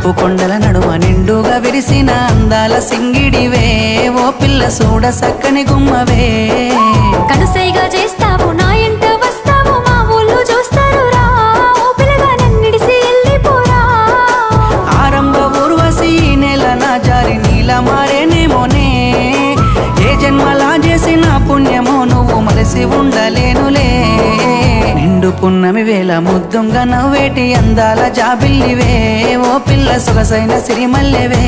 నిప్పు కొండల నడుమ నిండుగా విరిసిన అందాల సింగిడివే ఓ పిల్ల సూడ సక్కని గుమ్మవే కనుసైగా చేస్తావు నా ఎంట వస్తావు మా ఊళ్ళు చూస్తారు రా ఓ పిల్లగా నన్నిడిసి వెళ్ళిపోరా ఆరంభ ఊర్వశి నెల నా జారి నీల మారేనేమోనే ఏ జన్మలా చేసిన పుణ్యమో నువ్వు మలసి ఉండలేనులే నిండు పున్నమి వేళ ముద్దుంగా నవ్వేటి అందాల జాబిల్లివే ఓ పిల్ల సొగసైన సిరిమల్లెవే